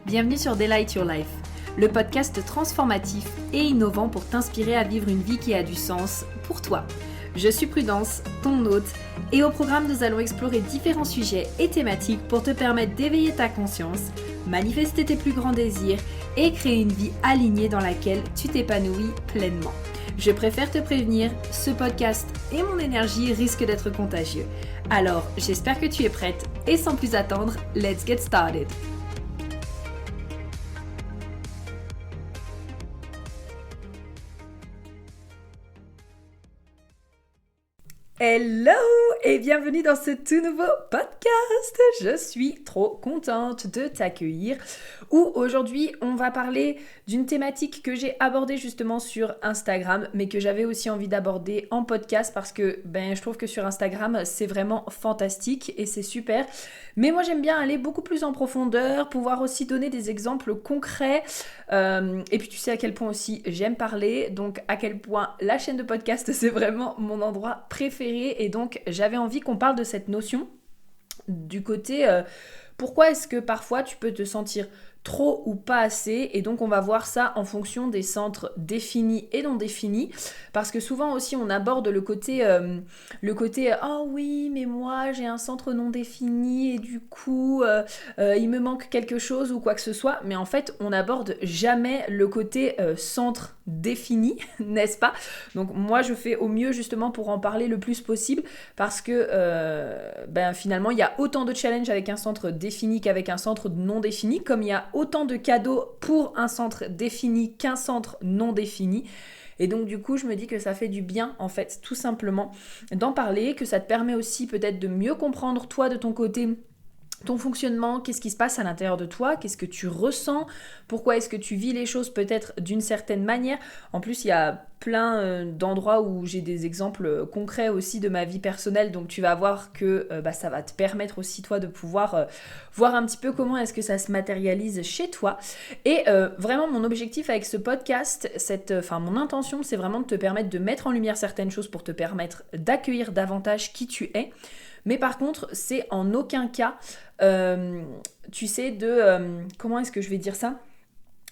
Bienvenue sur Delight Your Life, le podcast transformatif et innovant pour t'inspirer à vivre une vie qui a du sens pour toi. Je suis Prudence, ton hôte, et au programme nous allons explorer différents sujets et thématiques pour te permettre d'éveiller ta conscience, manifester tes plus grands désirs et créer une vie alignée dans laquelle tu t'épanouis pleinement. Je préfère te prévenir, ce podcast et mon énergie risquent d'être contagieux. Alors, j'espère que tu es prête et sans plus attendre, let's get started! Hello et bienvenue dans ce tout nouveau podcast. Je suis trop contente de t'accueillir où aujourd'hui on va parler d'une thématique que j'ai abordée justement sur Instagram mais que j'avais aussi envie d'aborder en podcast parce que je trouve que sur Instagram c'est vraiment fantastique et c'est super. Mais moi j'aime bien aller beaucoup plus en profondeur, pouvoir aussi donner des exemples concrets et puis tu sais à quel point aussi j'aime parler, donc à quel point la chaîne de podcast c'est vraiment mon endroit préféré. Et donc j'avais envie qu'on parle de cette notion du côté pourquoi est-ce que parfois tu peux te sentir trop ou pas assez, et donc on va voir ça en fonction des centres définis et non définis, parce que souvent aussi on aborde le côté oh oui mais moi j'ai un centre non défini et du coup il me manque quelque chose ou quoi que ce soit, mais en fait on n'aborde jamais le côté centre défini, n'est-ce pas? Donc moi je fais au mieux justement pour en parler le plus possible, parce que finalement il y a autant de challenges avec un centre défini qu'avec un centre non défini, comme il y a autant de cadeaux pour un centre défini qu'un centre non défini. Et donc du coup je me dis que ça fait du bien en fait tout simplement d'en parler, que ça te permet aussi peut-être de mieux comprendre toi de ton côté ton fonctionnement, qu'est-ce qui se passe à l'intérieur de toi, qu'est-ce que tu ressens, pourquoi est-ce que tu vis les choses peut-être d'une certaine manière. En plus, il y a plein d'endroits où j'ai des exemples concrets aussi de ma vie personnelle, donc tu vas voir que ça va te permettre aussi toi de pouvoir voir un petit peu comment est-ce que ça se matérialise chez toi. Et vraiment mon objectif avec ce podcast, mon intention, c'est vraiment de te permettre de mettre en lumière certaines choses pour te permettre d'accueillir davantage qui tu es. Mais par contre, c'est en aucun cas, comment est-ce que je vais dire ça ?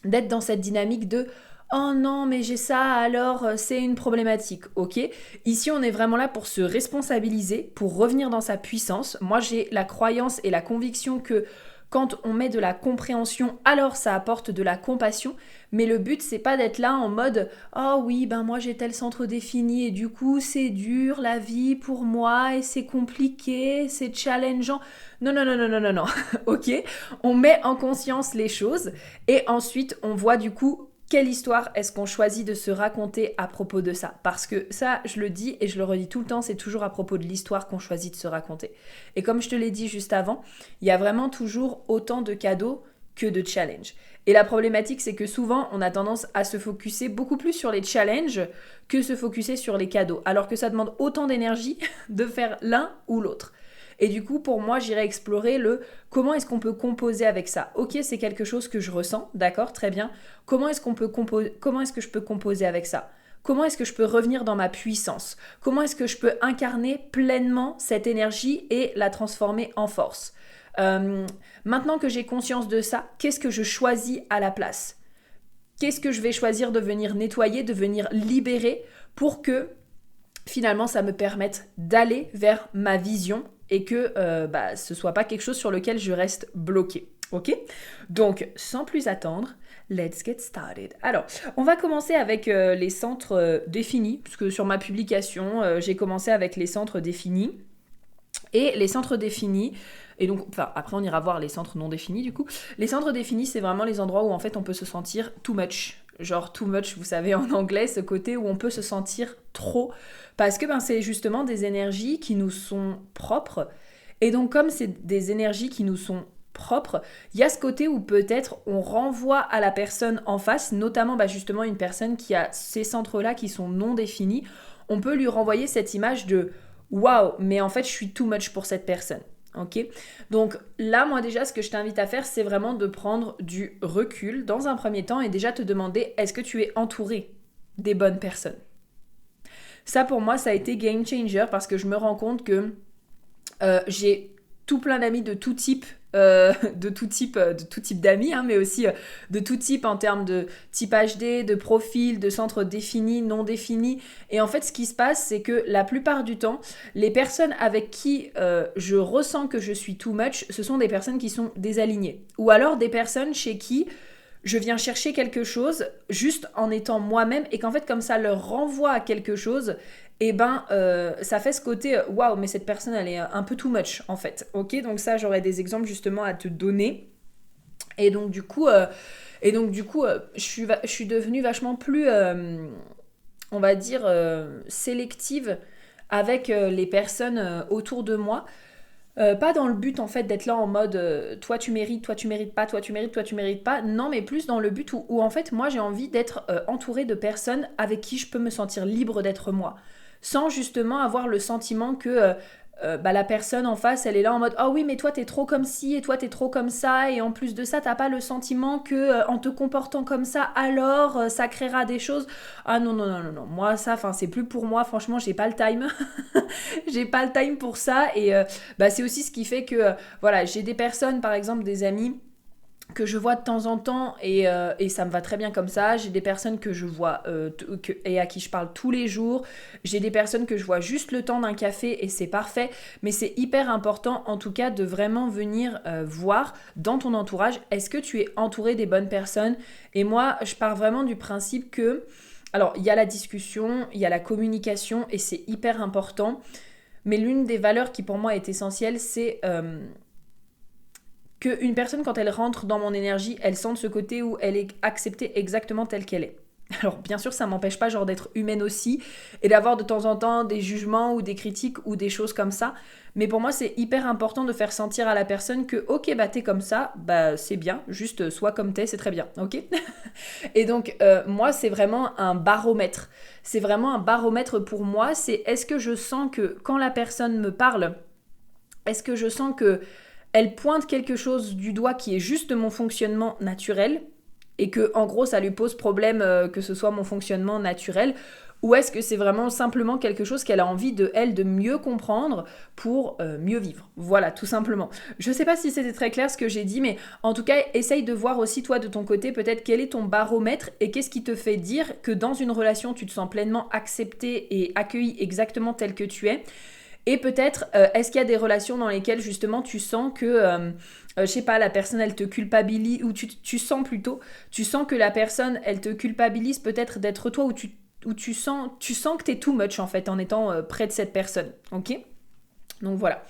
D'être dans cette dynamique de « Oh non, mais j'ai ça, alors c'est une problématique. » Ok ? Ici, on est vraiment là pour se responsabiliser, pour revenir dans sa puissance. Moi, j'ai la croyance et la conviction que quand on met de la compréhension, alors ça apporte de la compassion. Mais le but, c'est pas d'être là en mode « Oh oui, moi j'ai tel centre défini et du coup c'est dur la vie pour moi et c'est compliqué, c'est challengeant. » Non. Ok ? On met en conscience les choses et ensuite on voit du coup quelle histoire est-ce qu'on choisit de se raconter à propos de ça ? Parce que ça, je le dis et je le redis tout le temps, c'est toujours à propos de l'histoire qu'on choisit de se raconter. Et comme je te l'ai dit juste avant, il y a vraiment toujours autant de cadeaux que de challenges. Et la problématique, c'est que souvent, on a tendance à se focuser beaucoup plus sur les challenges que se focuser sur les cadeaux, alors que ça demande autant d'énergie de faire l'un ou l'autre. Et du coup, pour moi, j'irai explorer comment est-ce qu'on peut composer avec ça. Ok, c'est quelque chose que je ressens, d'accord, très bien. Comment est-ce que je peux composer avec ça ? Comment est-ce que je peux revenir dans ma puissance ? Comment est-ce que je peux incarner pleinement cette énergie et la transformer en force ? Maintenant que j'ai conscience de ça, qu'est-ce que je choisis à la place ? Qu'est-ce que je vais choisir de venir nettoyer, de venir libérer pour que finalement ça me permette d'aller vers ma vision et que ce soit pas quelque chose sur lequel je reste bloquée. Ok ? Donc, sans plus attendre, let's get started. Alors, on va commencer avec les centres définis, puisque sur ma publication, j'ai commencé avec les centres définis. Et les centres définis, et donc, après on ira voir les centres non définis du coup. Les centres définis, c'est vraiment les endroits où en fait on peut se sentir too much. Genre too much, vous savez en anglais, ce côté où on peut se sentir trop. Parce que c'est justement des énergies qui nous sont propres. Et donc comme c'est des énergies qui nous sont propres, il y a ce côté où peut-être on renvoie à la personne en face, notamment justement une personne qui a ces centres-là qui sont non définis, on peut lui renvoyer cette image de « Waouh, mais en fait je suis too much pour cette personne ». Ok ? Donc là, moi déjà, ce que je t'invite à faire, c'est vraiment de prendre du recul dans un premier temps et déjà te demander, est-ce que tu es entouré des bonnes personnes ? Ça, pour moi, ça a été game changer parce que je me rends compte que j'ai tout plein d'amis de tout type de tout type d'amis, hein, mais aussi de tout type en termes de type HD, de profil, de centre défini, non défini. Et en fait, ce qui se passe, c'est que la plupart du temps, les personnes avec qui je ressens que je suis too much, ce sont des personnes qui sont désalignées. Ou alors des personnes chez qui je viens chercher quelque chose juste en étant moi-même et qu'en fait, comme ça leur renvoie à quelque chose, et ça fait ce côté waouh, mais cette personne elle est un peu too much en fait. Ok, donc ça j'aurais des exemples justement à te donner. Et donc du coup, je suis devenue vachement plus, on va dire, sélective avec les personnes autour de moi. Pas dans le but en fait d'être là en mode toi tu mérites pas, toi tu mérites pas. Non, mais plus dans le but où en fait moi j'ai envie d'être entourée de personnes avec qui je peux me sentir libre d'être moi. Sans justement avoir le sentiment que la personne en face elle est là en mode oh oui mais toi t'es trop comme ci et toi t'es trop comme ça et en plus de ça t'as pas le sentiment que en te comportant comme ça alors ça créera des choses. Ah non non non non non, moi ça enfin c'est plus pour moi, franchement j'ai pas le time. J'ai pas le time pour ça et c'est aussi ce qui fait que voilà, j'ai des personnes par exemple des amis que je vois de temps en temps et ça me va très bien comme ça. J'ai des personnes que je vois et à qui je parle tous les jours. J'ai des personnes que je vois juste le temps d'un café et c'est parfait. Mais c'est hyper important en tout cas de vraiment venir voir dans ton entourage, est-ce que tu es entouré des bonnes personnes? Et moi, je pars vraiment du principe que, alors il y a la discussion, il y a la communication et c'est hyper important. Mais l'une des valeurs qui pour moi est essentielle, c'est qu'une personne, quand elle rentre dans mon énergie, elle sente ce côté où elle est acceptée exactement telle qu'elle est. Alors bien sûr, ça m'empêche pas genre d'être humaine aussi et d'avoir de temps en temps des jugements ou des critiques ou des choses comme ça. Mais pour moi, c'est hyper important de faire sentir à la personne que ok, t'es comme ça, c'est bien, juste sois comme t'es, c'est très bien, ok. Et donc moi, c'est vraiment un baromètre. C'est vraiment un baromètre pour moi. C'est est-ce que je sens que quand la personne me parle, est-ce que je sens que elle pointe quelque chose du doigt qui est juste mon fonctionnement naturel et que en gros ça lui pose problème que ce soit mon fonctionnement naturel, ou est-ce que c'est vraiment simplement quelque chose qu'elle a envie de elle de mieux comprendre pour mieux vivre. Voilà, tout simplement. Je sais pas si c'était très clair ce que j'ai dit, mais en tout cas essaye de voir aussi toi de ton côté peut-être quel est ton baromètre et qu'est-ce qui te fait dire que dans une relation tu te sens pleinement accepté et accueilli exactement tel que tu es. Et peut-être, est-ce qu'il y a des relations dans lesquelles justement tu sens que, je sais pas, la personne elle te culpabilise, ou tu sens que la personne elle te culpabilise peut-être d'être toi, ou tu sens que t'es too much en fait en étant près de cette personne, ok? Donc voilà.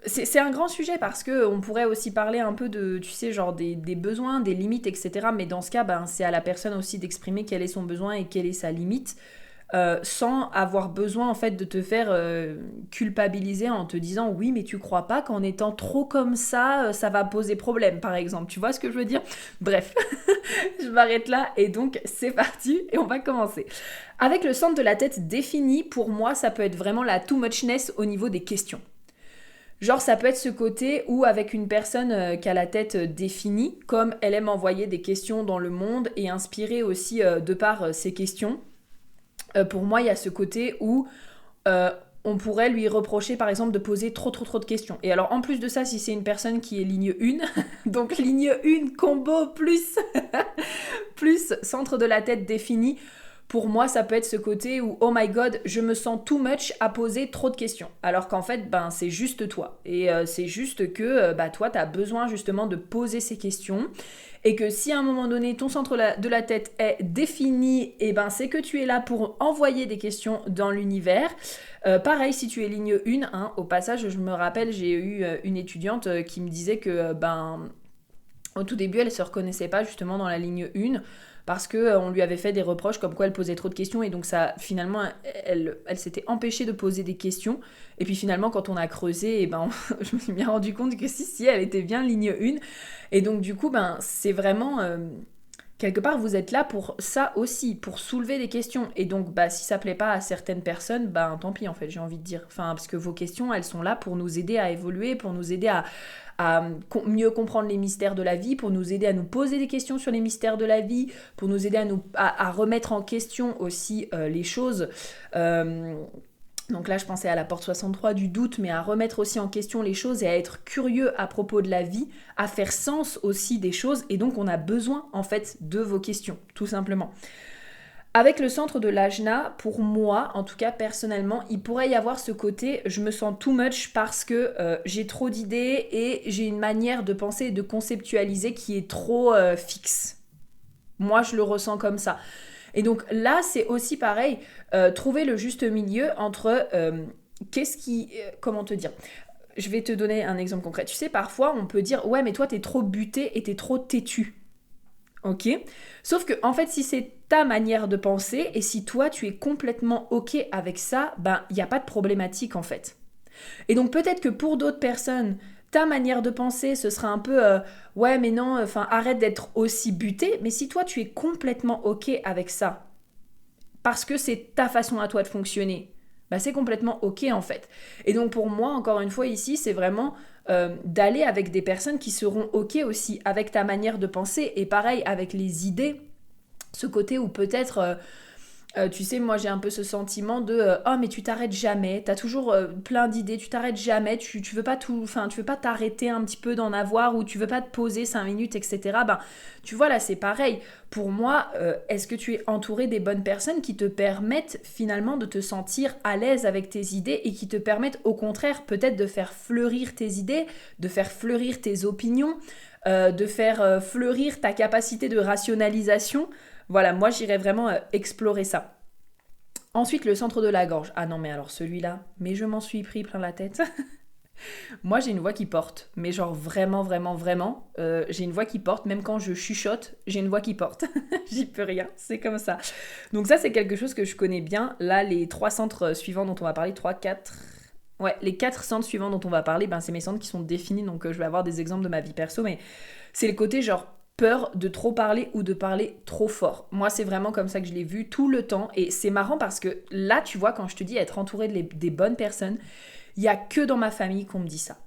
C'est un grand sujet parce que on pourrait aussi parler un peu de, tu sais, genre des besoins, des limites, etc. Mais dans ce cas, c'est à la personne aussi d'exprimer quel est son besoin et quelle est sa limite. Sans avoir besoin en fait de te faire culpabiliser en te disant oui mais tu crois pas qu'en étant trop comme ça ça va poser problème par exemple, tu vois ce que je veux dire? Bref, je m'arrête là et donc c'est parti et on va commencer. Avec le centre de la tête défini, pour moi ça peut être vraiment la too muchness au niveau des questions. Genre ça peut être ce côté où avec une personne qui a la tête définie, comme elle aime envoyer des questions dans le monde et inspirer aussi de par ses questions, pour moi, il y a ce côté où on pourrait lui reprocher, par exemple, de poser trop de questions. Et alors, en plus de ça, si c'est une personne qui est ligne 1, donc ligne 1, combo, plus, plus centre de la tête défini, pour moi, ça peut être ce côté où, oh my god, je me sens too much à poser trop de questions. Alors qu'en fait, c'est juste toi. Et c'est juste que toi, t'as besoin justement de poser ces questions. Et que si à un moment donné, ton centre de la tête est défini, et c'est que tu es là pour envoyer des questions dans l'univers. Pareil, si tu es ligne 1, au passage, je me rappelle, j'ai eu une étudiante qui me disait que, au tout début, elle ne se reconnaissait pas justement dans la ligne 1 parce qu'on lui avait fait des reproches comme quoi elle posait trop de questions et donc ça, finalement, elle s'était empêchée de poser des questions. Et puis finalement, quand on a creusé, je me suis bien rendu compte que si, elle était bien ligne 1. Et donc du coup, c'est vraiment... quelque part, vous êtes là pour ça aussi, pour soulever des questions. Et donc, si ça plaît pas à certaines personnes, tant pis en fait, j'ai envie de dire. Enfin, parce que vos questions, elles sont là pour nous aider à évoluer, pour nous aider à mieux comprendre les mystères de la vie, pour nous aider à nous poser des questions sur les mystères de la vie, pour nous aider à remettre en question aussi les choses Donc là, je pensais à la porte 63 du doute, mais à remettre aussi en question les choses et à être curieux à propos de la vie, à faire sens aussi des choses. Et donc, on a besoin, en fait, de vos questions, tout simplement. Avec le centre de l'ajna, pour moi, en tout cas personnellement, il pourrait y avoir ce côté je me sens too much parce que j'ai trop d'idées et j'ai une manière de penser et de conceptualiser qui est trop fixe. Moi, je le ressens comme ça. Et donc là, c'est aussi pareil, trouver le juste milieu entre comment te dire. Je vais te donner un exemple concret. Tu sais, parfois, on peut dire ouais, mais toi, t'es trop buté et t'es trop têtu. Ok. Sauf que, en fait, si c'est ta manière de penser et si toi, tu es complètement ok avec ça, ben, il n'y a pas de problématique, en fait. Et donc, peut-être que pour d'autres personnes, ta manière de penser, ce sera un peu ouais, mais non, enfin, arrête d'être aussi buté. Mais si toi, tu es complètement ok avec ça, parce que c'est ta façon à toi de fonctionner, bah c'est complètement ok en fait. Et donc pour moi, encore une fois ici, c'est vraiment d'aller avec des personnes qui seront ok aussi avec ta manière de penser et pareil avec les idées, ce côté où peut-être tu sais, moi j'ai un peu ce sentiment de oh mais tu t'arrêtes jamais, t'as toujours plein d'idées, tu t'arrêtes jamais, tu veux pas tout, enfin tu veux pas t'arrêter un petit peu d'en avoir ou tu veux pas te poser 5 minutes, etc. Ben tu vois là c'est pareil. Pour moi, est-ce que tu es entouré des bonnes personnes qui te permettent finalement de te sentir à l'aise avec tes idées et qui te permettent au contraire peut-être de faire fleurir tes idées, de faire fleurir tes opinions, de faire fleurir ta capacité de rationalisation. Voilà, moi j'irais vraiment explorer ça. Ensuite, le centre de la gorge. Ah non, mais alors celui-là, mais je m'en suis pris plein la tête. Moi, j'ai une voix qui porte, mais genre vraiment, vraiment, vraiment, j'ai une voix qui porte, même quand je chuchote, j'ai une voix qui porte. J'y peux rien, c'est comme ça. Donc ça, c'est quelque chose que je connais bien. Là, les 3 centres suivants dont on va parler, 3, 4... Ouais, les 4 centres suivants dont on va parler, ben, c'est mes centres qui sont définis, donc je vais avoir des exemples de ma vie perso, mais c'est le côté genre peur de trop parler ou de parler trop fort. Moi, c'est vraiment comme ça que je l'ai vu tout le temps, et c'est marrant parce que là, tu vois, quand je te dis être entouré des bonnes personnes, il n'y a que dans ma famille qu'on me dit ça.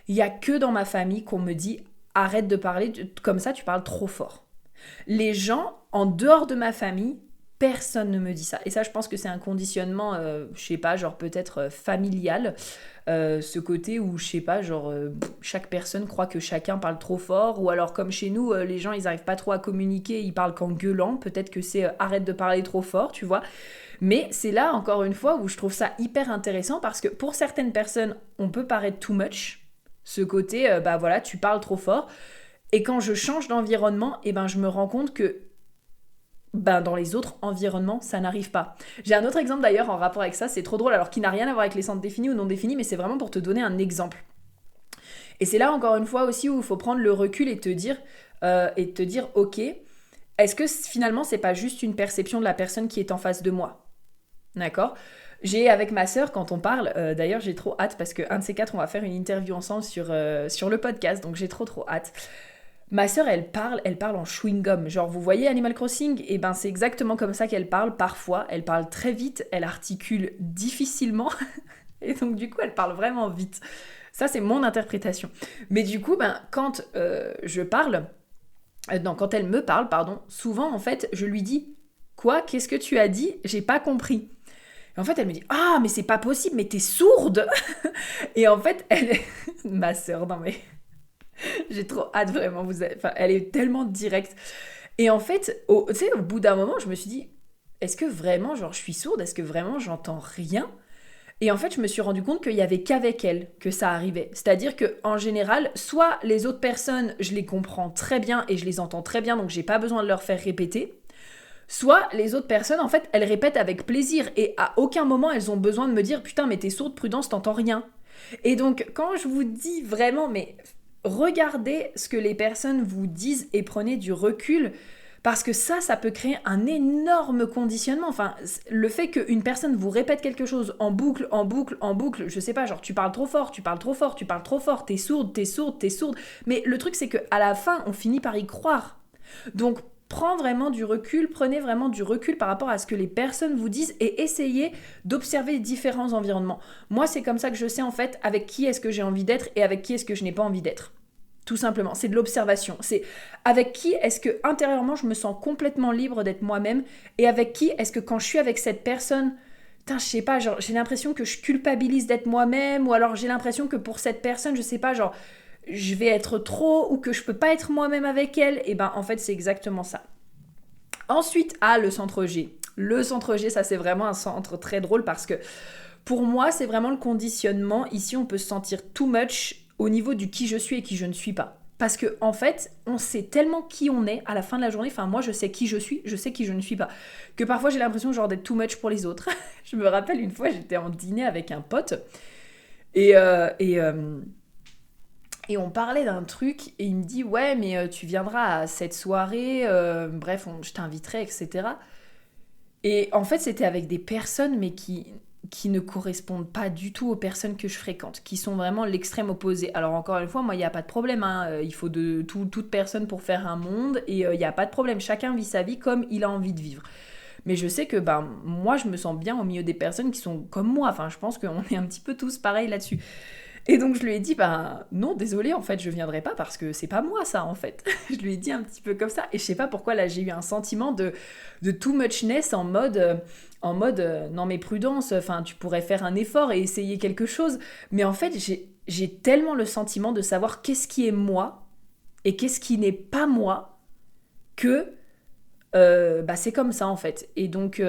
Il n'y a que dans ma famille qu'on me dit arrête de parler comme ça, tu parles trop fort. Les gens en dehors de ma famille, personne ne me dit ça. Et ça, je pense que c'est un conditionnement, je sais pas, genre peut-être familial. Ce côté où, je sais pas, genre chaque personne croit que chacun parle trop fort. Ou alors, comme chez nous, les gens, ils arrivent pas trop à communiquer, ils parlent qu'en gueulant. Peut-être que c'est arrête de parler trop fort, tu vois. Mais c'est là, encore une fois, où je trouve ça hyper intéressant parce que pour certaines personnes, on peut paraître too much. Ce côté, bah voilà, tu parles trop fort. Et quand je change d'environnement, eh ben, je me rends compte que ben, dans les autres environnements, ça n'arrive pas. J'ai un autre exemple d'ailleurs en rapport avec ça, c'est trop drôle, alors qui n'a rien à voir avec les centres définis ou non définis, mais c'est vraiment pour te donner un exemple. Et c'est là encore une fois aussi où il faut prendre le recul et te dire, ok, est-ce que finalement c'est pas juste une perception de la personne qui est en face de moi? D'accord. J'ai avec ma sœur, quand on parle, d'ailleurs j'ai trop hâte parce qu'un de ces quatre, on va faire une interview ensemble sur le podcast, donc j'ai trop hâte. Ma sœur, elle parle en chewing-gum. Genre, vous voyez Animal Crossing? Et ben, c'est exactement comme ça qu'elle parle parfois. Elle parle très vite, elle articule difficilement. Et donc, du coup, elle parle vraiment vite. Ça, c'est mon interprétation. Mais du coup, ben, quand je parle, non, quand elle me parle, pardon, souvent, en fait, je lui dis quoi? Qu'est-ce que tu as dit? J'ai pas compris. Et en fait, elle me dit ah, mais c'est pas possible, mais t'es sourde! Et en fait, ma sœur, non mais. J'ai trop hâte vraiment, enfin, elle est tellement directe. Et en fait, tu sais, au bout d'un moment, je me suis dit, est-ce que vraiment, genre, je suis sourde? Est-ce que vraiment, j'entends rien? Et en fait, je me suis rendu compte qu'il y avait qu'avec elle que ça arrivait. C'est-à-dire que en général, soit les autres personnes, je les comprends très bien et je les entends très bien, donc j'ai pas besoin de leur faire répéter. Soit les autres personnes, en fait, elles répètent avec plaisir et à aucun moment elles ont besoin de me dire putain, mais t'es sourde, Prudence, t'entends rien. Et donc, quand je vous dis vraiment, mais regardez ce que les personnes vous disent et prenez du recul parce que ça peut créer un énorme conditionnement. Enfin, le fait qu'une personne vous répète quelque chose en boucle, en boucle, en boucle, je sais pas, genre tu parles trop fort, tu parles trop fort, tu parles trop fort, t'es sourde, t'es sourde, t'es sourde. Mais le truc c'est qu'à la fin, on finit par y croire. Donc, prends vraiment du recul, prenez vraiment du recul par rapport à ce que les personnes vous disent et essayez d'observer différents environnements. Moi, c'est comme ça que je sais en fait avec qui est-ce que j'ai envie d'être et avec qui est-ce que je n'ai pas envie d'être. Tout simplement, c'est de l'observation. C'est avec qui est-ce que intérieurement je me sens complètement libre d'être moi-même et avec qui est-ce que quand je suis avec cette personne putain, je sais pas, genre, j'ai l'impression que je culpabilise d'être moi-même, ou alors j'ai l'impression que pour cette personne, je sais pas, genre, je vais être trop, ou que je peux pas être moi-même avec elle. Et ben, en fait, c'est exactement ça. Ensuite, le centre G. Le centre G, ça, c'est vraiment un centre très drôle parce que pour moi, c'est vraiment le conditionnement. Ici, on peut se sentir too much au niveau du qui je suis et qui je ne suis pas. Parce que en fait, on sait tellement qui on est à la fin de la journée. Enfin, moi, je sais qui je suis, je sais qui je ne suis pas. Que parfois, j'ai l'impression genre d'être too much pour les autres. Je me rappelle une fois, j'étais en dîner avec un pote et, euh, et, euh, et on parlait d'un truc et il me dit ouais, mais tu viendras à cette soirée, bref, je t'inviterai, etc. Et en fait, c'était avec des personnes, mais qui ne correspondent pas du tout aux personnes que je fréquente, qui sont vraiment l'extrême opposé. Alors encore une fois, moi, il n'y a pas de problème, hein. Il faut de toute personne pour faire un monde, et il n'y a pas de problème, chacun vit sa vie comme il a envie de vivre. Mais je sais que moi, je me sens bien au milieu des personnes qui sont comme moi, enfin, je pense qu'on est un petit peu tous pareils là-dessus. Et donc je lui ai dit, non, désolé, en fait, je viendrai pas parce que c'est pas moi ça, en fait. Je lui ai dit un petit peu comme ça, et je sais pas pourquoi là j'ai eu un sentiment de too muchness en mode non mais prudence, enfin tu pourrais faire un effort et essayer quelque chose. Mais en fait, j'ai tellement le sentiment de savoir qu'est-ce qui est moi et qu'est-ce qui n'est pas moi que c'est comme ça en fait. Et donc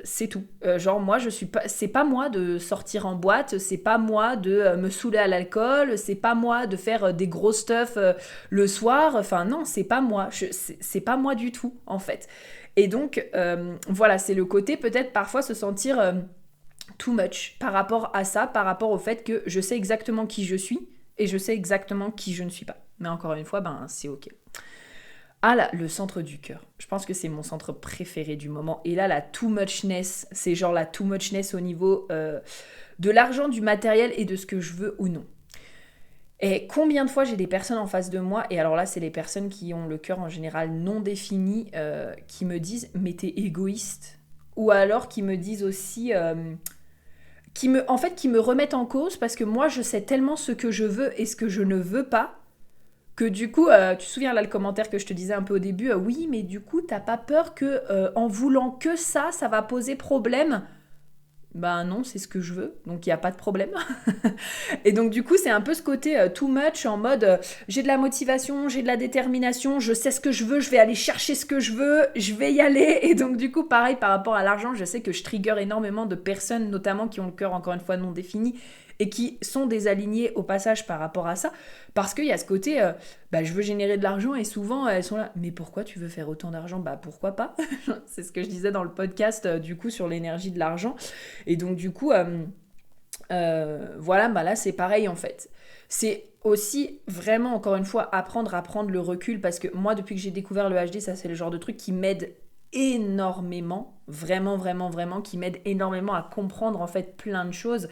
c'est tout. Genre moi je suis pas, c'est pas moi de sortir en boîte, c'est pas moi de me saouler à l'alcool, c'est pas moi de faire des gros stuff le soir. Enfin non, c'est pas moi. C'est pas moi du tout en fait. Et donc voilà, c'est le côté peut-être parfois se sentir too much par rapport à ça, par rapport au fait que je sais exactement qui je suis et je sais exactement qui je ne suis pas. Mais encore une fois, c'est ok. Ah là, le centre du cœur. Je pense que c'est mon centre préféré du moment. Et là, la too muchness, c'est genre la too muchness au niveau de l'argent, du matériel et de ce que je veux ou non. Et combien de fois j'ai des personnes en face de moi, et alors là, c'est les personnes qui ont le cœur en général non défini, qui me disent « mais t'es égoïste ». Ou alors qui me disent aussi... qui me remettent en cause parce que moi, je sais tellement ce que je veux et ce que je ne veux pas que du coup, tu te souviens là le commentaire que je te disais un peu au début, oui, mais du coup, t'as pas peur que en voulant que ça va poser problème. Ben non, c'est ce que je veux, donc il n'y a pas de problème. Et donc du coup, c'est un peu ce côté too much en mode j'ai de la motivation, j'ai de la détermination, je sais ce que je veux, je vais aller chercher ce que je veux, je vais y aller. Et donc du coup, pareil par rapport à l'argent, je sais que je trigger énormément de personnes, notamment qui ont le cœur encore une fois non défini et qui sont désalignées au passage par rapport à ça, parce qu'il y a ce côté, je veux générer de l'argent et souvent elles sont là, mais pourquoi tu veux faire autant d'argent ? Pourquoi pas ? C'est ce que je disais dans le podcast du coup sur l'énergie de l'argent. Et donc du coup, voilà, là c'est pareil en fait. C'est aussi vraiment encore une fois apprendre à prendre le recul, parce que moi depuis que j'ai découvert le HD, ça c'est le genre de truc qui m'aide énormément, vraiment vraiment vraiment, qui m'aide énormément à comprendre en fait plein de choses,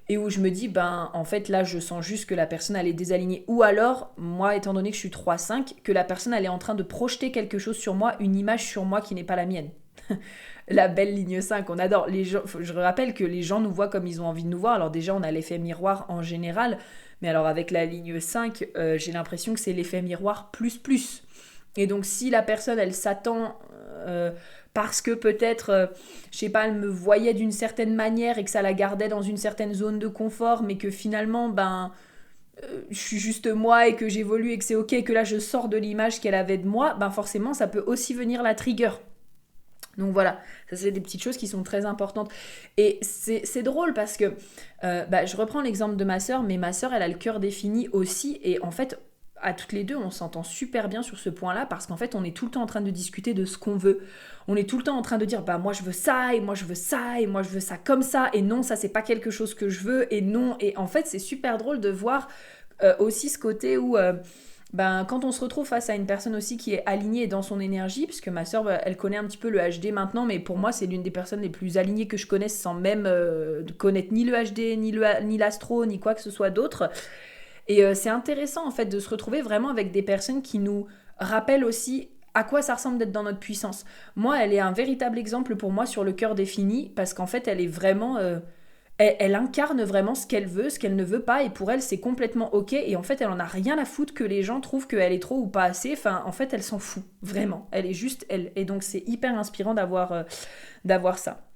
et où je me dis en fait là je sens juste que la personne elle est désalignée, ou alors moi étant donné que je suis 3-5, que la personne elle est en train de projeter quelque chose sur moi, une image sur moi qui n'est pas la mienne. La belle ligne 5, on adore. Les gens, je rappelle que les gens nous voient comme ils ont envie de nous voir. Alors déjà, on a l'effet miroir en général, mais alors avec la ligne 5, j'ai l'impression que c'est l'effet miroir plus. Et donc si la personne, elle s'attend parce que peut-être, je sais pas, elle me voyait d'une certaine manière et que ça la gardait dans une certaine zone de confort, mais que finalement, je suis juste moi et que j'évolue et que c'est ok, et que là je sors de l'image qu'elle avait de moi, forcément ça peut aussi venir la trigger. Donc voilà, ça c'est des petites choses qui sont très importantes. Et c'est drôle parce que, je reprends l'exemple de ma sœur, mais ma sœur elle a le cœur défini aussi, et en fait, à toutes les deux, on s'entend super bien sur ce point-là, parce qu'en fait, on est tout le temps en train de discuter de ce qu'on veut. On est tout le temps en train de dire, moi je veux ça, et moi je veux ça, et moi je veux ça comme ça, et non, ça c'est pas quelque chose que je veux, et non. Et en fait, c'est super drôle de voir aussi ce côté où... quand on se retrouve face à une personne aussi qui est alignée dans son énergie, puisque ma sœur, elle connaît un petit peu le HD maintenant, mais pour moi, c'est l'une des personnes les plus alignées que je connaisse, sans même connaître ni le HD, ni l'astro, ni quoi que ce soit d'autre. Et c'est intéressant, en fait, de se retrouver vraiment avec des personnes qui nous rappellent aussi à quoi ça ressemble d'être dans notre puissance. Moi, elle est un véritable exemple pour moi sur le cœur défini, parce qu'en fait, elle est vraiment... Elle incarne vraiment ce qu'elle veut, ce qu'elle ne veut pas, et pour elle c'est complètement ok, et en fait elle en a rien à foutre que les gens trouvent qu'elle est trop ou pas assez, en fait elle s'en fout, vraiment, elle est juste elle, et donc c'est hyper inspirant d'avoir ça.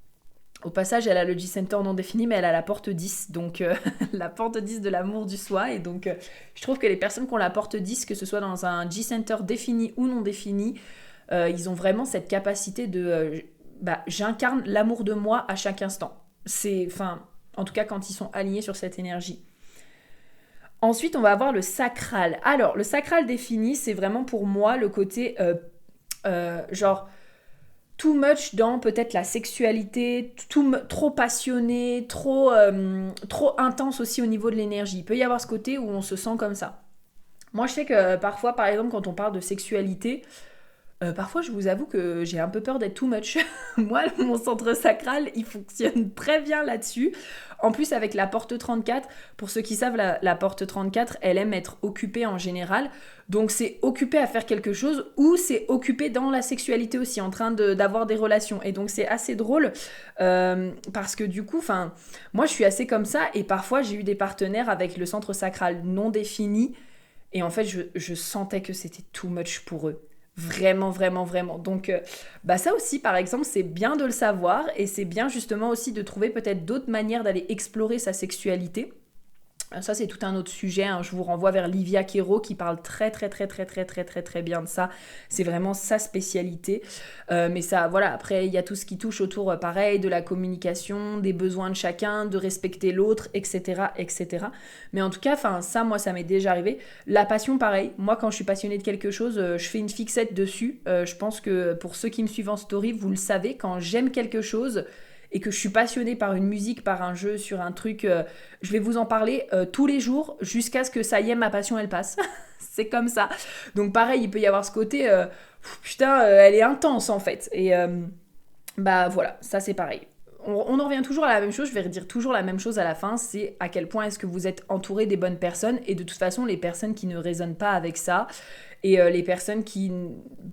Au passage, elle a le G-Center non défini, mais elle a la porte 10, donc la porte 10 de l'amour du soi. Et donc, je trouve que les personnes qui ont la porte 10, que ce soit dans un G-Center défini ou non défini, ils ont vraiment cette capacité de... j'incarne l'amour de moi à chaque instant. En tout cas, quand ils sont alignés sur cette énergie. Ensuite, on va avoir le sacral. Alors, le sacral défini, c'est vraiment pour moi le côté genre too much dans peut-être la sexualité, trop passionné, trop intense aussi au niveau de l'énergie. Il peut y avoir ce côté où on se sent comme ça. Moi, je sais que parfois, par exemple, quand on parle de sexualité, parfois, je vous avoue que j'ai un peu peur d'être too much. Moi, mon centre sacral, il fonctionne très bien là-dessus. En plus, avec la porte 34, pour ceux qui savent, la porte 34, elle aime être occupée en général. Donc, c'est occupé à faire quelque chose ou c'est occupé dans la sexualité aussi, en train d'avoir des relations. Et donc, c'est assez drôle parce que du coup, moi, je suis assez comme ça. Et parfois, j'ai eu des partenaires avec le centre sacral non défini. Et en fait, je sentais que c'était too much pour eux. Vraiment, vraiment, vraiment. Donc, ça aussi, par exemple, c'est bien de le savoir et c'est bien justement aussi de trouver peut-être d'autres manières d'aller explorer sa sexualité. Ça, c'est tout un autre sujet. Hein. Je vous renvoie vers Livia Quero qui parle très, très, très, très, très, très, très, très bien de ça. C'est vraiment sa spécialité. Mais ça, voilà, après, il y a tout ce qui touche autour, pareil, de la communication, des besoins de chacun, de respecter l'autre, etc., etc. Mais en tout cas, ça, moi, ça m'est déjà arrivé. La passion, pareil. Moi, quand je suis passionnée de quelque chose, je fais une fixette dessus. Je pense que pour ceux qui me suivent en story, vous le savez, quand j'aime quelque chose et que je suis passionnée par une musique, par un jeu, sur un truc, je vais vous en parler tous les jours jusqu'à ce que ça y est, ma passion, elle passe. C'est comme ça. Donc pareil, il peut y avoir ce côté, elle est intense en fait. Et voilà, ça c'est pareil. On en revient toujours à la même chose, je vais redire toujours la même chose à la fin, c'est à quel point est-ce que vous êtes entouré des bonnes personnes, et de toute façon, les personnes qui ne raisonnent pas avec ça, et les personnes qui,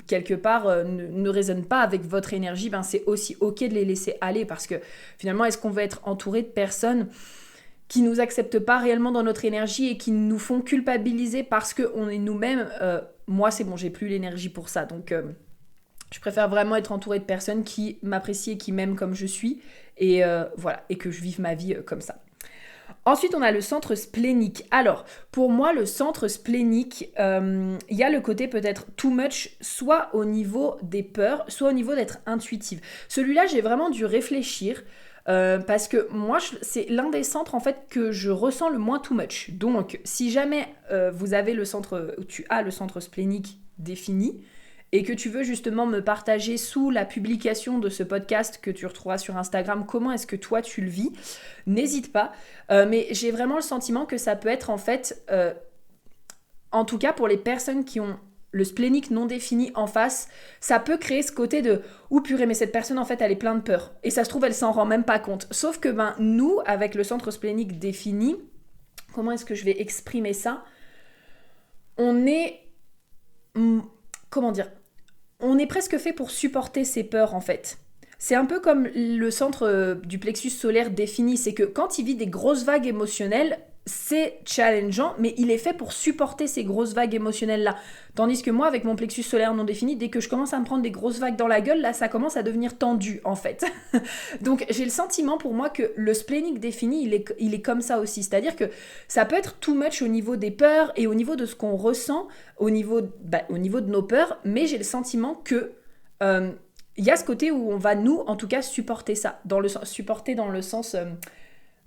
quelque part, ne raisonnent pas avec votre énergie, c'est aussi ok de les laisser aller, parce que finalement, est-ce qu'on veut être entouré de personnes qui nous acceptent pas réellement dans notre énergie et qui nous font culpabiliser parce qu'on est nous-mêmes? Moi, c'est bon, j'ai plus l'énergie pour ça, donc... je préfère vraiment être entourée de personnes qui m'apprécient et qui m'aiment comme je suis. Et voilà, et que je vive ma vie comme ça. Ensuite, on a le centre splénique. Alors, pour moi, le centre splénique, il y a le côté peut-être too much, soit au niveau des peurs, soit au niveau d'être intuitive. Celui-là, j'ai vraiment dû réfléchir. Parce que moi, c'est l'un des centres en fait que je ressens le moins too much. Donc, si jamais vous avez tu as le centre splénique défini, et que tu veux justement me partager sous la publication de ce podcast que tu retrouveras sur Instagram, comment est-ce que toi tu le vis, n'hésite pas. Mais j'ai vraiment le sentiment que ça peut être en fait, en tout cas pour les personnes qui ont le splénique non défini en face, ça peut créer ce côté de « Ouh purée, mais cette personne en fait elle est pleine de peur ». Et ça se trouve elle s'en rend même pas compte. Sauf que nous, avec le centre splénique défini, comment est-ce que je vais exprimer ça ? On est... Comment dire ? On est presque fait pour supporter ses peurs en fait. C'est un peu comme le centre du plexus solaire défini, c'est que quand il vit des grosses vagues émotionnelles, c'est challengeant, mais il est fait pour supporter ces grosses vagues émotionnelles-là. Tandis que moi, avec mon plexus solaire non défini, dès que je commence à me prendre des grosses vagues dans la gueule, là, ça commence à devenir tendu, en fait. Donc, j'ai le sentiment pour moi que le splénique défini, il est comme ça aussi. C'est-à-dire que ça peut être too much au niveau des peurs et au niveau de ce qu'on ressent, au niveau de nos peurs, mais j'ai le sentiment que... il y a ce côté où on va, nous, en tout cas, supporter ça. Supporter dans le sens...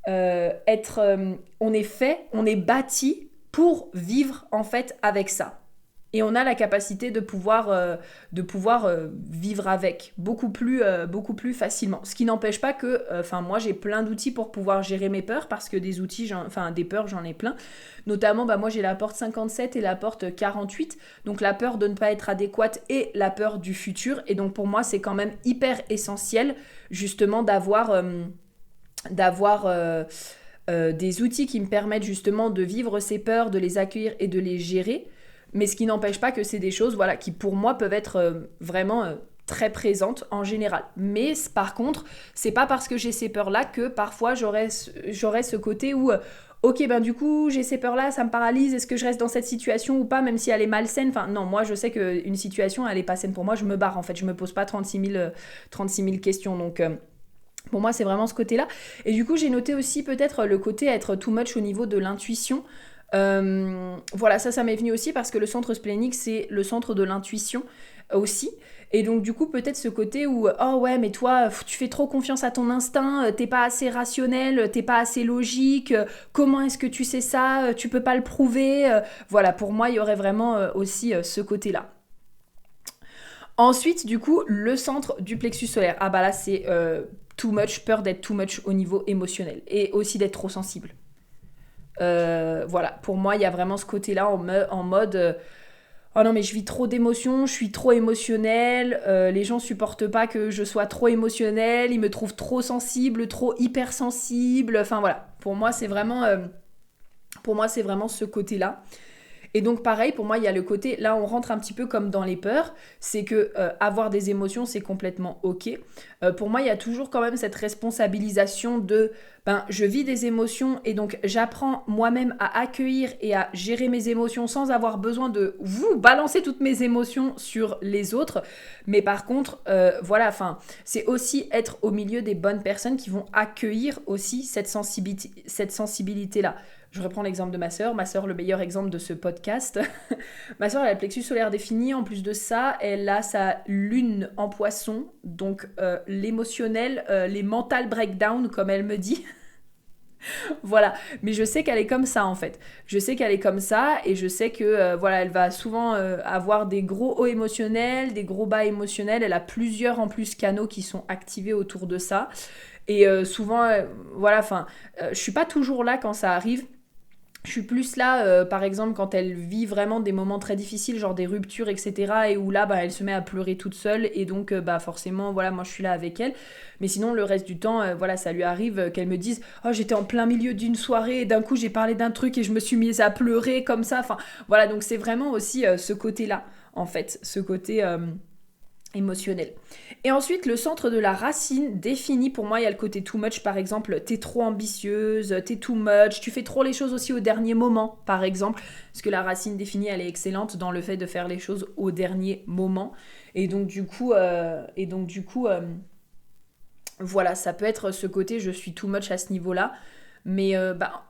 on est fait, on est bâti pour vivre en fait avec ça. Et on a la capacité de pouvoir vivre avec beaucoup plus facilement. Ce qui n'empêche pas que, moi j'ai plein d'outils pour pouvoir gérer mes peurs, parce que des peurs j'en ai plein. Notamment, moi j'ai la porte 57 et la porte 48, donc la peur de ne pas être adéquate et la peur du futur. Et donc pour moi c'est quand même hyper essentiel justement d'avoir des outils qui me permettent justement de vivre ces peurs, de les accueillir et de les gérer. Mais ce qui n'empêche pas que c'est des choses qui pour moi peuvent être vraiment très présentes en général. Mais par contre, c'est pas parce que j'ai ces peurs-là que parfois j'aurais ce côté où ok, du coup, j'ai ces peurs-là, ça me paralyse, est-ce que je reste dans cette situation ou pas, même si elle est malsaine ? Non, moi, je sais qu'une situation, elle est pas saine pour moi, je me barre, en fait, je me pose pas 36 000 questions, donc... Pour moi, c'est vraiment ce côté-là. Et du coup, j'ai noté aussi peut-être le côté être too much au niveau de l'intuition. Voilà, ça m'est venu aussi parce que le centre splénique, c'est le centre de l'intuition aussi. Et donc, du coup, peut-être ce côté où, oh ouais, mais toi, tu fais trop confiance à ton instinct, t'es pas assez rationnel, t'es pas assez logique, comment est-ce que tu sais ça, tu peux pas le prouver. Voilà, pour moi, il y aurait vraiment aussi ce côté-là. Ensuite, du coup, le centre du plexus solaire. Ah bah là, c'est too much, peur d'être too much au niveau émotionnel et aussi d'être trop sensible. Voilà, pour moi, il y a vraiment ce côté-là en mode oh non, mais je vis trop d'émotions, je suis trop émotionnelle, les gens supportent pas que je sois trop émotionnelle, ils me trouvent trop sensible, trop hypersensible. Enfin voilà, pour moi, c'est vraiment ce côté-là. Et donc pareil, pour moi, il y a le côté, là on rentre un petit peu comme dans les peurs, c'est que avoir des émotions, c'est complètement ok. Pour moi, il y a toujours quand même cette responsabilisation de, ben, je vis des émotions et donc j'apprends moi-même à accueillir et à gérer mes émotions sans avoir besoin de vous balancer toutes mes émotions sur les autres. Mais par contre, voilà, enfin, c'est aussi être au milieu des bonnes personnes qui vont accueillir aussi cette sensibilité-là. Je reprends l'exemple de ma sœur. Ma sœur, le meilleur exemple de ce podcast. Ma sœur, elle a le plexus solaire défini. En plus de ça, elle a sa lune en poisson. Donc, l'émotionnel, les mental breakdown, comme elle me dit. Voilà. Mais je sais qu'elle est comme ça, en fait. Je sais qu'elle est comme ça. Et je sais que, voilà, elle va souvent avoir des gros hauts émotionnels, des gros bas émotionnels. Elle a plusieurs, en plus, canaux qui sont activés autour de ça. Et souvent, voilà, enfin, je suis pas toujours là quand ça arrive. Je suis plus là, par exemple, quand elle vit vraiment des moments très difficiles, genre des ruptures, etc. Et où là, bah, elle se met à pleurer toute seule. Et donc, bah, forcément, voilà, moi, je suis là avec elle. Mais sinon, le reste du temps, voilà, ça lui arrive qu'elle me dise « Oh, j'étais en plein milieu d'une soirée et d'un coup, j'ai parlé d'un truc et je me suis mise à pleurer comme ça. » Enfin, voilà, donc c'est vraiment aussi ce côté-là, en fait. Ce côté émotionnel. Et ensuite, le centre de la racine définit, pour moi, il y a le côté too much, par exemple, t'es trop ambitieuse, t'es too much, tu fais trop les choses aussi au dernier moment, par exemple, parce que la racine définie, elle est excellente dans le fait de faire les choses au dernier moment. Et donc, du coup, voilà, ça peut être ce côté, je suis too much à ce niveau-là, mais bah,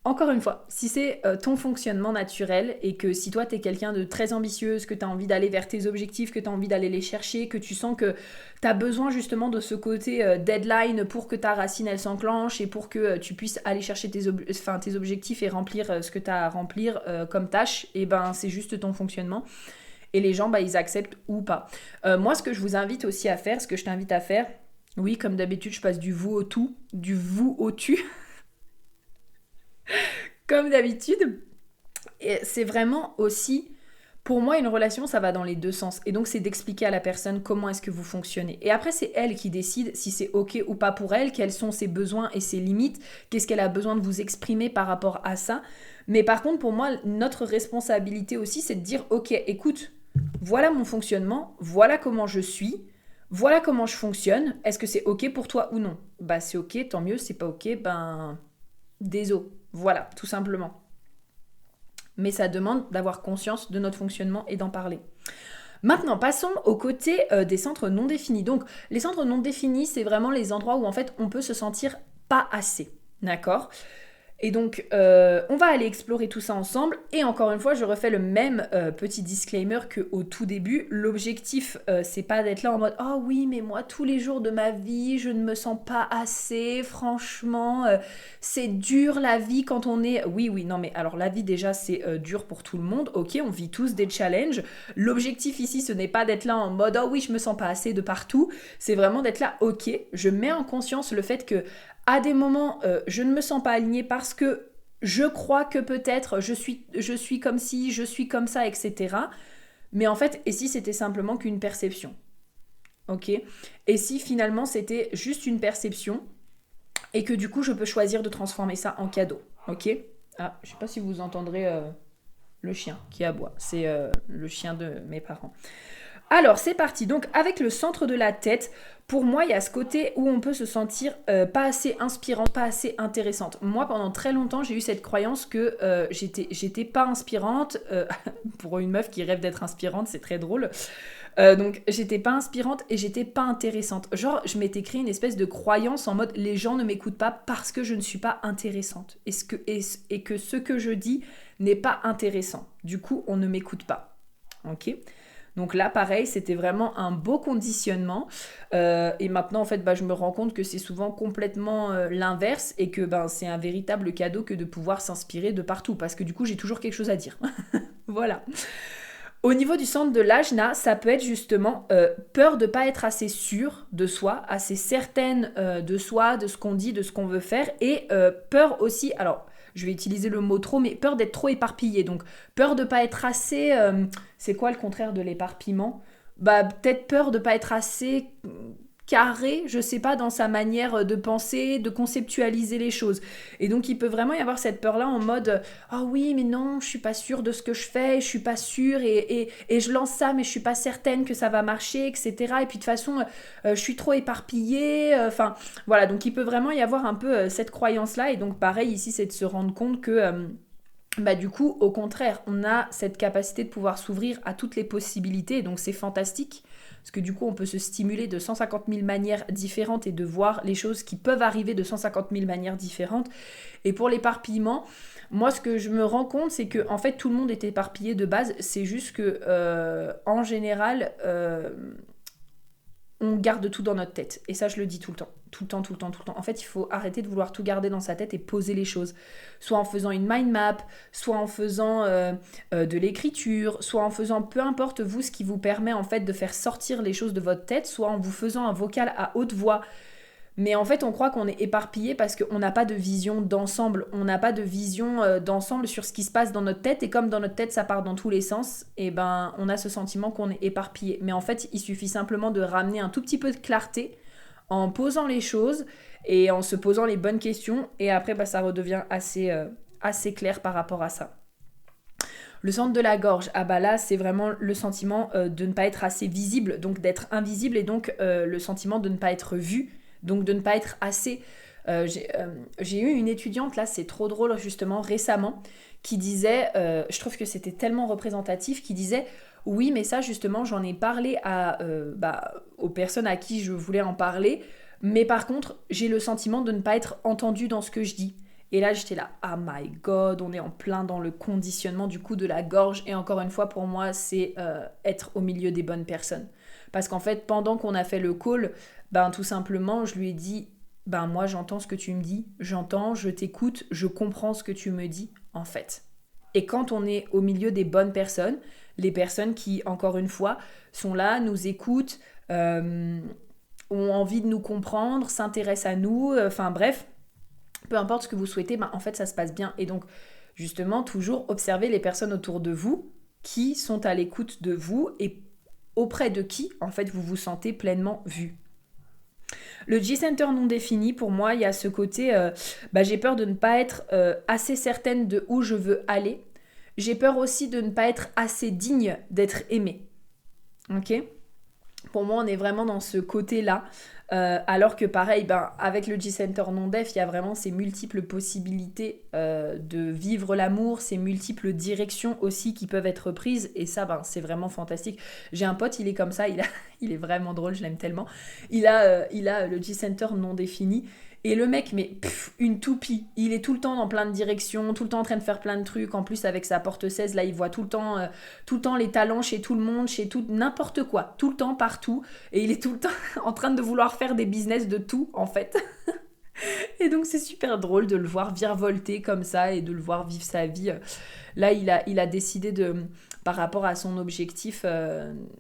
encore une fois, si c'est ton fonctionnement naturel et que si toi t'es quelqu'un de très ambitieuse, que t'as envie d'aller vers tes objectifs, que t'as envie d'aller les chercher, que tu sens que t'as besoin justement de ce côté deadline pour que ta racine elle s'enclenche et pour que tu puisses aller chercher tes objectifs et remplir ce que t'as à remplir comme tâche, et ben c'est juste ton fonctionnement. Et les gens, bah, ils acceptent ou pas. Moi, ce que je vous invite aussi à faire, ce que je t'invite à faire, oui, comme d'habitude, je passe du vous au tout, du vous au tu. Comme d'habitude, et c'est vraiment aussi, pour moi, une relation, ça va dans les deux sens. Et donc, c'est d'expliquer à la personne comment est-ce que vous fonctionnez. Et après, c'est elle qui décide si c'est OK ou pas pour elle, quels sont ses besoins et ses limites, qu'est-ce qu'elle a besoin de vous exprimer par rapport à ça. Mais par contre, pour moi, notre responsabilité aussi, c'est de dire, OK, écoute, voilà mon fonctionnement, voilà comment je suis, voilà comment je fonctionne, est-ce que c'est OK pour toi ou non? Bah, c'est OK, tant mieux, c'est pas OK, ben, désolé. Voilà, tout simplement. Mais ça demande d'avoir conscience de notre fonctionnement et d'en parler. Maintenant, passons au côté des centres non définis. Donc, les centres non définis, c'est vraiment les endroits où en fait on peut se sentir pas assez. D'accord ? Et donc, on va aller explorer tout ça ensemble. Et encore une fois, je refais le même petit disclaimer qu'au tout début. L'objectif, c'est pas d'être là en mode « Oh oui, mais moi, tous les jours de ma vie, je ne me sens pas assez. Franchement, c'est dur la vie quand on est... » Oui, non, mais alors la vie, déjà, c'est dur pour tout le monde. Ok, on vit tous des challenges. L'objectif ici, ce n'est pas d'être là en mode « Oh oui, je me sens pas assez de partout. » C'est vraiment d'être là, ok, je mets en conscience le fait que à des moments, je ne me sens pas alignée parce que je crois que peut-être je suis comme ci, je suis comme ça, etc. Mais en fait, et si c'était simplement qu'une perception? Ok? Et si finalement c'était juste une perception et que du coup je peux choisir de transformer ça en cadeau? Ok? Ah, je sais pas si vous entendrez le chien qui aboie. C'est le chien de mes parents. Alors, c'est parti. Donc, avec le centre de la tête, pour moi, il y a ce côté où on peut se sentir pas assez inspirante, pas assez intéressante. Moi, pendant très longtemps, j'ai eu cette croyance que j'étais pas inspirante. Pour une meuf qui rêve d'être inspirante, c'est très drôle. Donc j'étais pas inspirante et j'étais pas intéressante. Genre je m'étais créé une espèce de croyance en mode les gens ne m'écoutent pas parce que je ne suis pas intéressante et que ce que je dis n'est pas intéressant. Du coup on ne m'écoute pas. Ok. Donc là, pareil, c'était vraiment un beau conditionnement. Et maintenant, en fait, je me rends compte que c'est souvent complètement l'inverse et que c'est un véritable cadeau que de pouvoir s'inspirer de partout. Parce que du coup, j'ai toujours quelque chose à dire. Voilà. Au niveau du centre de l'ajna, ça peut être justement peur de ne pas être assez sûre de soi, assez certaine de soi, de ce qu'on dit, de ce qu'on veut faire, et peur aussi, alors je vais utiliser le mot trop, mais peur d'être trop éparpillé, donc peur de ne pas être assez, c'est quoi le contraire de l'éparpillement? Peut-être peur de ne pas être assez carré, je sais pas, dans sa manière de penser, de conceptualiser les choses. Et donc il peut vraiment y avoir cette peur-là en mode ah oui mais non je suis pas sûre de ce que je fais, je suis pas sûre et je lance ça mais je suis pas certaine que ça va marcher, etc. Et puis de toute façon je suis trop éparpillée, enfin voilà, donc il peut vraiment y avoir un peu cette croyance-là. Et donc pareil ici c'est de se rendre compte que du coup, au contraire, on a cette capacité de pouvoir s'ouvrir à toutes les possibilités, et donc c'est fantastique, parce que du coup, on peut se stimuler de 150 000 manières différentes et de voir les choses qui peuvent arriver de 150 000 manières différentes. Et pour l'éparpillement, moi, ce que je me rends compte, c'est que en fait, tout le monde est éparpillé de base, c'est juste que, en général, on garde tout dans notre tête. Et ça, je le dis tout le temps. Tout le temps, tout le temps, tout le temps. En fait, il faut arrêter de vouloir tout garder dans sa tête et poser les choses. Soit en faisant une mind map, soit en faisant de l'écriture, soit en faisant peu importe vous ce qui vous permet en fait de faire sortir les choses de votre tête, soit en vous faisant un vocal à haute voix. Mais en fait, on croit qu'on est éparpillé parce qu'on n'a pas de vision d'ensemble. On n'a pas de vision d'ensemble sur ce qui se passe dans notre tête. Et comme dans notre tête, ça part dans tous les sens, on a ce sentiment qu'on est éparpillé. Mais en fait, il suffit simplement de ramener un tout petit peu de clarté en posant les choses et en se posant les bonnes questions. Et après, ça redevient assez clair par rapport à ça. Le centre de la gorge, là c'est vraiment le sentiment de ne pas être assez visible, donc d'être invisible, et donc le sentiment de ne pas être vu. Donc de ne pas être assez... j'ai eu une étudiante, là c'est trop drôle justement, récemment, qui disait, je trouve que c'était tellement représentatif, qui disait, oui mais ça justement j'en ai parlé aux personnes à qui je voulais en parler, mais par contre j'ai le sentiment de ne pas être entendue dans ce que je dis. Et là j'étais là, oh my god, on est en plein dans le conditionnement du coup de la gorge, et encore une fois pour moi c'est être au milieu des bonnes personnes. Parce qu'en fait pendant qu'on a fait le call, tout simplement, je lui ai dit, moi j'entends ce que tu me dis, j'entends, je t'écoute, je comprends ce que tu me dis, en fait. Et quand on est au milieu des bonnes personnes, les personnes qui, encore une fois, sont là, nous écoutent, ont envie de nous comprendre, s'intéressent à nous, bref, peu importe ce que vous souhaitez, en fait ça se passe bien. Et donc, justement, toujours observer les personnes autour de vous qui sont à l'écoute de vous et auprès de qui, en fait, vous vous sentez pleinement vu. Le G-Center non défini, pour moi, il y a ce côté, j'ai peur de ne pas être assez certaine de où je veux aller. J'ai peur aussi de ne pas être assez digne d'être aimée. Ok ? Pour moi, on est vraiment dans ce côté-là. Alors que pareil, avec le G-Center non-def, il y a vraiment ces multiples possibilités de vivre l'amour, ces multiples directions aussi qui peuvent être prises. Et ça, c'est vraiment fantastique. J'ai un pote, il est comme ça, il est vraiment drôle, je l'aime tellement. Il a le G-Center non défini. Et le mec, une toupie. Il est tout le temps dans plein de directions, tout le temps en train de faire plein de trucs. En plus, avec sa porte 16, là, il voit tout le temps les talents chez tout le monde, chez tout, n'importe quoi. Tout le temps, partout. Et il est tout le temps en train de vouloir faire des business de tout, en fait. Et donc, c'est super drôle de le voir virevolter comme ça et de le voir vivre sa vie. Là, il a décidé par rapport à son objectif,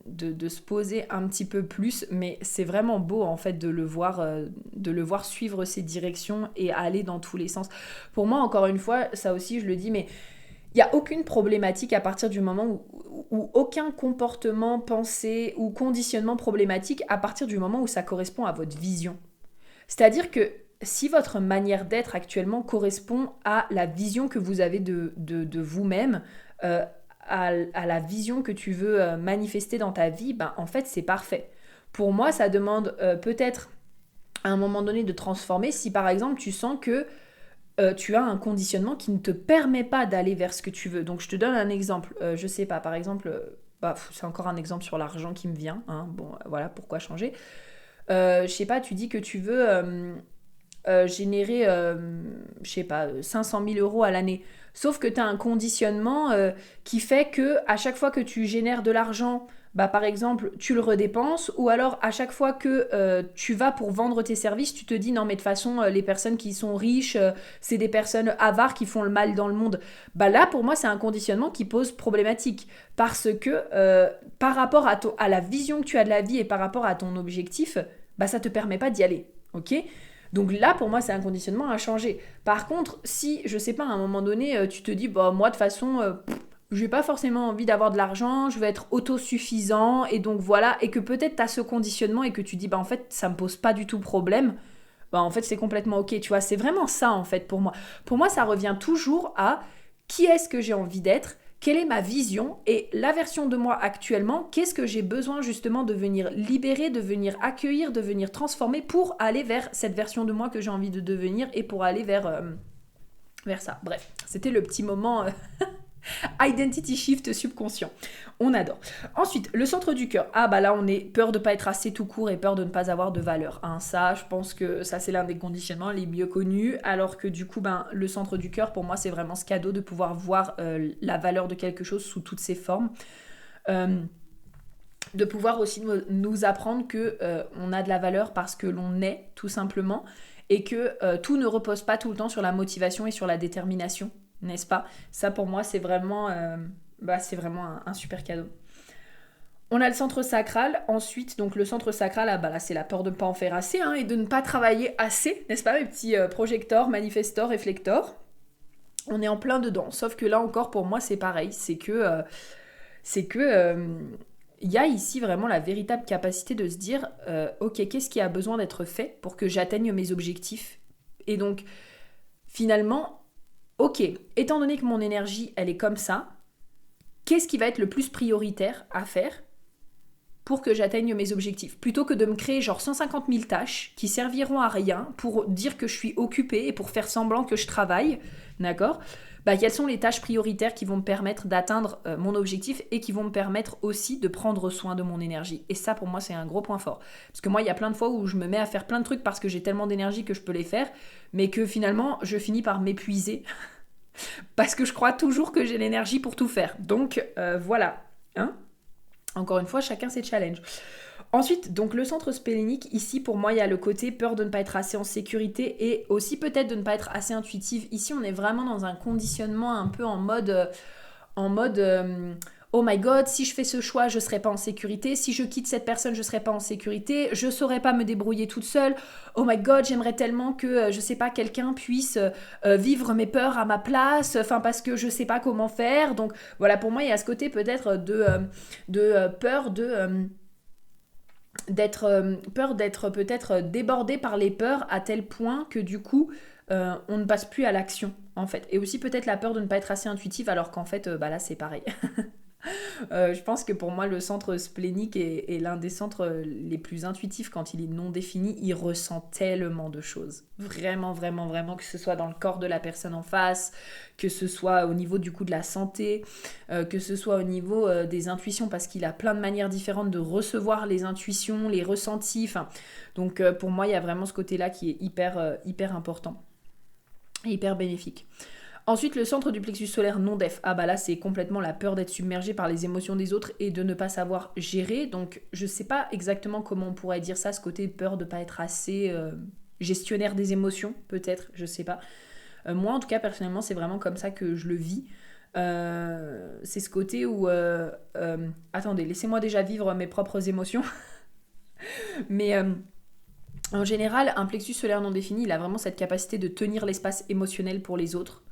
de se poser un petit peu plus. Mais c'est vraiment beau, en fait, de le voir suivre ses directions et aller dans tous les sens. Pour moi, encore une fois, ça aussi, je le dis, mais il n'y a aucune problématique à partir du moment où aucun comportement, pensée ou conditionnement problématique à partir du moment où ça correspond à votre vision. C'est-à-dire que si votre manière d'être actuellement correspond à la vision que vous avez de vous-même, à la vision que tu veux manifester dans ta vie, en fait, c'est parfait. Pour moi, ça demande peut-être à un moment donné de transformer si, par exemple, tu sens que tu as un conditionnement qui ne te permet pas d'aller vers ce que tu veux. Donc, je te donne un exemple. Je sais pas, par exemple, c'est encore un exemple sur l'argent qui me vient, hein. Bon, voilà, pourquoi changer. Je sais pas, tu dis que tu veux générer, je sais pas, 500 000 euros à l'année. Sauf que tu as un conditionnement qui fait que à chaque fois que tu génères de l'argent, bah, par exemple, tu le redépenses, ou alors à chaque fois que tu vas pour vendre tes services, tu te dis non mais de toute façon, les personnes qui sont riches, c'est des personnes avares qui font le mal dans le monde. Bah là, pour moi, c'est un conditionnement qui pose problématique. Parce que par rapport à la vision que tu as de la vie et par rapport à ton objectif, bah ça te permet pas d'y aller. Ok. Donc là, pour moi, c'est un conditionnement à changer. Par contre, si, je sais pas, à un moment donné, tu te dis, bah moi, de toute façon, j'ai pas forcément envie d'avoir de l'argent, je veux être autosuffisant, et donc voilà, et que peut-être tu as ce conditionnement et que tu dis, bah en fait, ça me pose pas du tout problème, bah en fait, c'est complètement ok, tu vois, c'est vraiment ça, en fait, pour moi. Pour moi, ça revient toujours à qui est-ce que j'ai envie d'être, quelle est ma vision, et la version de moi actuellement, qu'est-ce que j'ai besoin justement de venir libérer, de venir accueillir, de venir transformer pour aller vers cette version de moi que j'ai envie de devenir et pour aller vers ça. Bref, c'était le petit moment... Identity shift subconscient. On adore. Ensuite, le centre du cœur. Ah bah là, on est peur de pas être assez tout court et peur de ne pas avoir de valeur. Hein. Ça, je pense que ça, c'est l'un des conditionnements les mieux connus. Alors que du coup, le centre du cœur, pour moi, c'est vraiment ce cadeau de pouvoir voir la valeur de quelque chose sous toutes ses formes. De pouvoir aussi nous apprendre que on a de la valeur parce que l'on est, tout simplement. Et que tout ne repose pas tout le temps sur la motivation et sur la détermination. N'est-ce pas? Ça pour moi c'est vraiment un super cadeau. On a le centre sacral, ensuite donc le centre sacral, là c'est la peur de ne pas en faire assez hein, et de ne pas travailler assez, n'est-ce pas mes petits projecteurs, manifestors, réflecteurs. On est en plein dedans, sauf que là encore pour moi c'est pareil, c'est que y a ici vraiment la véritable capacité de se dire ok, qu'est-ce qui a besoin d'être fait pour que j'atteigne mes objectifs? Et donc finalement, ok, étant donné que mon énergie, elle est comme ça, qu'est-ce qui va être le plus prioritaire à faire pour que j'atteigne mes objectifs? Plutôt que de me créer genre 150 000 tâches qui serviront à rien pour dire que je suis occupée et pour faire semblant que je travaille, d'accord? Quelles sont les tâches prioritaires qui vont me permettre d'atteindre mon objectif et qui vont me permettre aussi de prendre soin de mon énergie? Et ça, pour moi, c'est un gros point fort. Parce que moi, il y a plein de fois où je me mets à faire plein de trucs parce que j'ai tellement d'énergie que je peux les faire, mais que finalement, je finis par m'épuiser parce que je crois toujours que j'ai l'énergie pour tout faire. Donc, voilà. Hein? Encore une fois, chacun ses challenges. Ensuite, donc le centre splénique, ici pour moi il y a le côté peur de ne pas être assez en sécurité et aussi peut-être de ne pas être assez intuitive. Ici on est vraiment dans un conditionnement un peu en mode oh my god, si je fais ce choix je serai pas en sécurité, si je quitte cette personne je serai pas en sécurité, je saurais pas me débrouiller toute seule, oh my god j'aimerais tellement que je sais pas quelqu'un puisse vivre mes peurs à ma place, enfin parce que je sais pas comment faire. Donc voilà, pour moi il y a ce côté peut-être de peur d'être peut-être débordé par les peurs à tel point que du coup on ne passe plus à l'action en fait. Et aussi peut-être la peur de ne pas être assez intuitive alors qu'en fait là c'est pareil. Je pense que pour moi le centre splénique est l'un des centres les plus intuitifs quand il est non défini. Il ressent tellement de choses, vraiment vraiment vraiment, que ce soit dans le corps de la personne en face, que ce soit au niveau du coup de la santé, que ce soit au niveau des intuitions, parce qu'il a plein de manières différentes de recevoir les intuitions, les ressentis, donc pour moi il y a vraiment ce côté là qui est hyper important et hyper bénéfique. Ensuite, le centre du plexus solaire non def. Ah bah là, c'est complètement la peur d'être submergé par les émotions des autres et de ne pas savoir gérer. Donc, je sais pas exactement comment on pourrait dire ça, ce côté de peur de pas être assez gestionnaire des émotions, peut-être, je sais pas. Moi, en tout cas, personnellement, c'est vraiment comme ça que je le vis. C'est ce côté où... attendez, laissez-moi déjà vivre mes propres émotions. Mais... en général, un plexus solaire non défini, il a vraiment cette capacité de tenir l'espace émotionnel pour les autres.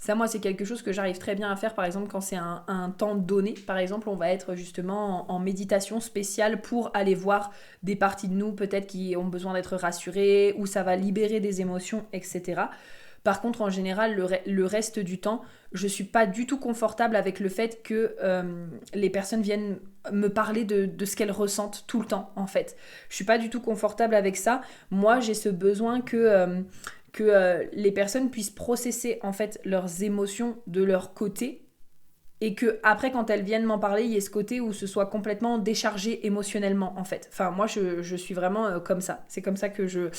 Ça, moi, c'est quelque chose que j'arrive très bien à faire, par exemple, quand c'est un temps donné. Par exemple, on va être justement en méditation spéciale pour aller voir des parties de nous, peut-être qui ont besoin d'être rassurées, où ça va libérer des émotions, etc. Par contre, en général, le reste du temps, je suis pas du tout confortable avec le fait que les personnes viennent me parler de ce qu'elles ressentent tout le temps, en fait. Je suis pas du tout confortable avec ça. Moi, j'ai ce besoin que les personnes puissent processer en fait leurs émotions de leur côté et que après quand elles viennent m'en parler, il y ait ce côté où ce soit complètement déchargé émotionnellement en fait. Enfin moi je suis vraiment comme ça. C'est comme ça que je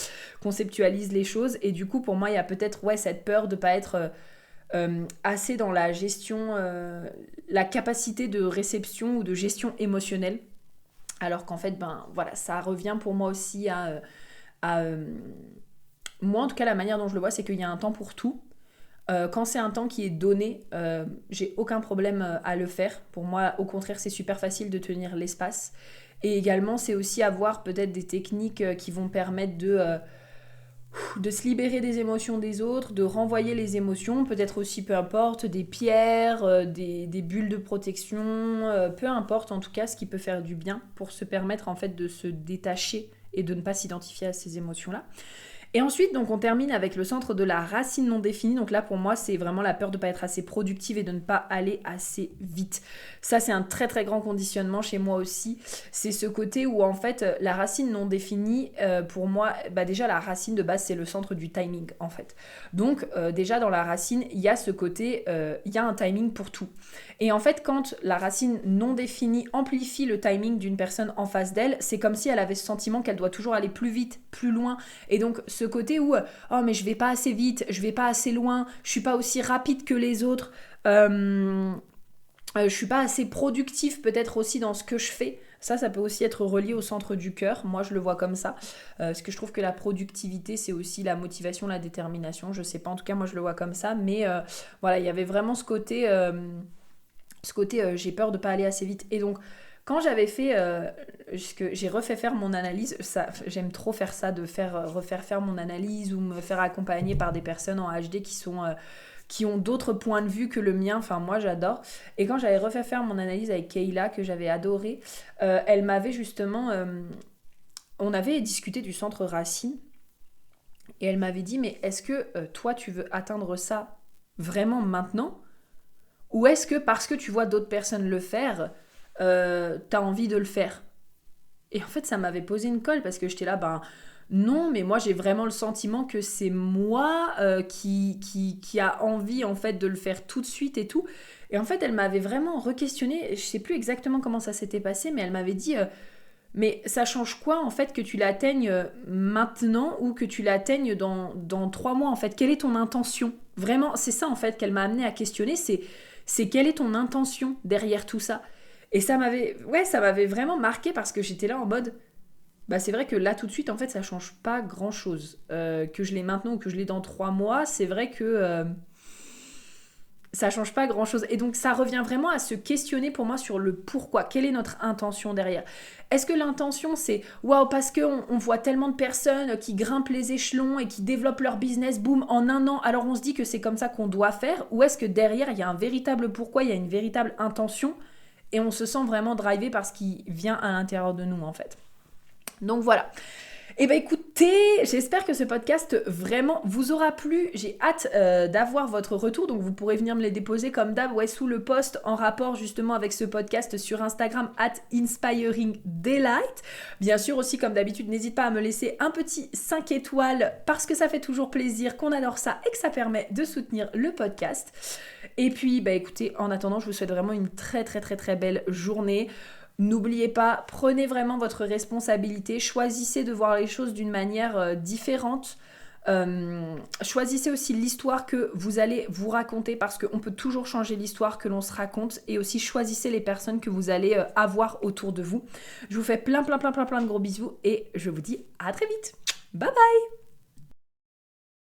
conceptualise les choses et du coup pour moi il y a peut-être cette peur de pas être assez dans la gestion, la capacité de réception ou de gestion émotionnelle. Alors qu'en fait voilà ça revient pour moi aussi à moi en tout cas la manière dont je le vois c'est qu'il y a un temps pour tout. Quand c'est un temps qui est donné, j'ai aucun problème à le faire. Pour moi, au contraire, c'est super facile de tenir l'espace. Et également, c'est aussi avoir peut-être des techniques qui vont permettre de se libérer des émotions des autres, de renvoyer les émotions, peut-être aussi, peu importe, des pierres, des bulles de protection, peu importe en tout cas ce qui peut faire du bien pour se permettre en fait de se détacher et de ne pas s'identifier à ces émotions-là. Et ensuite, donc, on termine avec le centre de la racine non définie. Donc là, pour moi, c'est vraiment la peur de ne pas être assez productive et de ne pas aller assez vite. Ça, c'est un très, très grand conditionnement chez moi aussi. C'est ce côté où, en fait, la racine non définie, pour moi, déjà, la racine de base, c'est le centre du timing, en fait. Donc, déjà, dans la racine, il y a ce côté, il y a un timing pour tout. Et en fait, quand la racine non définie amplifie le timing d'une personne en face d'elle, c'est comme si elle avait ce sentiment qu'elle doit toujours aller plus vite, plus loin. Et donc, ce côté où oh mais je vais pas assez vite, je vais pas assez loin, je suis pas aussi rapide que les autres, je suis pas assez productif peut-être aussi dans ce que je fais. Ça peut aussi être relié au centre du cœur. Moi, je le vois comme ça. Parce que je trouve que la productivité, c'est aussi la motivation, la détermination. Je sais pas, en tout cas, moi, je le vois comme ça. Mais voilà, il y avait vraiment ce côté j'ai peur de pas aller assez vite. Et donc, quand j'avais fait, j'ai refait faire mon analyse, ça, j'aime trop faire ça, de refaire faire mon analyse ou me faire accompagner par des personnes en HD qui ont d'autres points de vue que le mien. Enfin, moi, j'adore. Et quand j'avais refait faire mon analyse avec Kayla, que j'avais adoré, elle m'avait justement... on avait discuté du centre racine et elle m'avait dit, mais est-ce que toi, tu veux atteindre ça vraiment maintenant ? Ou est-ce que parce que tu vois d'autres personnes le faire, t'as envie de le faire ? Et en fait, ça m'avait posé une colle parce que j'étais là, non, mais moi j'ai vraiment le sentiment que c'est moi qui a envie en fait de le faire tout de suite et tout. Et en fait, elle m'avait vraiment re-questionné, je sais plus exactement comment ça s'était passé, mais elle m'avait dit, mais ça change quoi en fait que tu l'atteignes maintenant ou que tu l'atteignes dans 3 mois en fait ? Quelle est ton intention ? Vraiment, c'est ça en fait qu'elle m'a amené à questionner, c'est quelle est ton intention derrière tout ça ? Et ça m'avait vraiment marqué parce que j'étais là en mode, c'est vrai que là tout de suite en fait ça change pas grand chose. Que je l'ai maintenant ou que je l'ai dans 3 mois, c'est vrai que ça change pas grand chose. Et donc ça revient vraiment à se questionner pour moi sur le pourquoi. Quelle est notre intention derrière ? Est-ce que l'intention c'est waouh parce qu'on voit tellement de personnes qui grimpent les échelons et qui développent leur business boom en 1 an, alors on se dit que c'est comme ça qu'on doit faire ? Ou est-ce que derrière il y a un véritable pourquoi, il y a une véritable intention et on se sent vraiment drivé par ce qui vient à l'intérieur de nous en fait. Donc voilà. Et écoutez, j'espère que ce podcast vraiment vous aura plu. J'ai hâte d'avoir votre retour, donc vous pourrez venir me les déposer comme d'hab sous le post en rapport justement avec ce podcast sur Instagram @inspiringdaylight. Bien sûr aussi comme d'habitude, n'hésite pas à me laisser un petit 5 étoiles parce que ça fait toujours plaisir, qu'on adore ça et que ça permet de soutenir le podcast. Et puis écoutez, en attendant, je vous souhaite vraiment une très très très très belle journée. N'oubliez pas, prenez vraiment votre responsabilité, choisissez de voir les choses d'une manière différente. Choisissez aussi l'histoire que vous allez vous raconter parce qu'on peut toujours changer l'histoire que l'on se raconte et aussi choisissez les personnes que vous allez avoir autour de vous. Je vous fais plein de gros bisous et je vous dis à très vite. Bye bye!